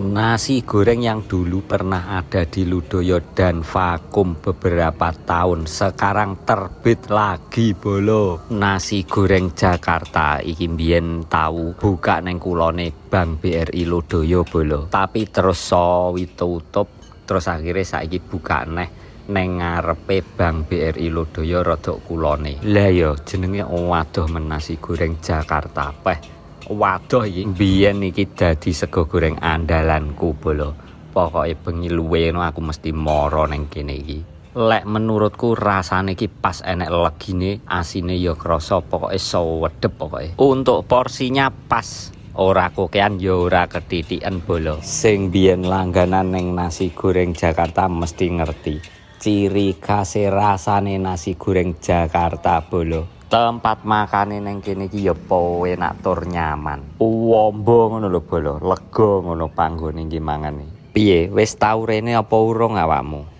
Nasi goreng yang dulu pernah ada di Ludoyo dan vakum beberapa tahun sekarang terbit lagi bolo. Nasi goreng Jakarta iki mbiyen tau buka neng kulone Bank BRI Ludoyo bolo. Tapi terus tutup terus akhirnya saiki buka neng ngarepe Bank BRI Ludoyo rodok kulone. Lah ya jenenge waduh men nasi goreng Jakarta peh. Waduh iki mbiyen iki dadi sego goreng andalanku bolo. Pokoke bengi luwe aku mesti moro neng kene iki. Lek menurutku rasane iki pas enek legine, asine ya krasa, pokoke sewedep pokoke. Untuk porsinya pas. Ora kokean ya ora ketitikan bolo. Sing biyen langganan neng nasi goreng Jakarta mesti ngerti. Ciri khas rasane nasi goreng Jakarta bolo. Tempat makane neng kene iki ya enak tur nyaman. Uwombo ngono lho bolo, lega ngono panggone iki mangane. Piye, wis tau rene apa urung awakmu?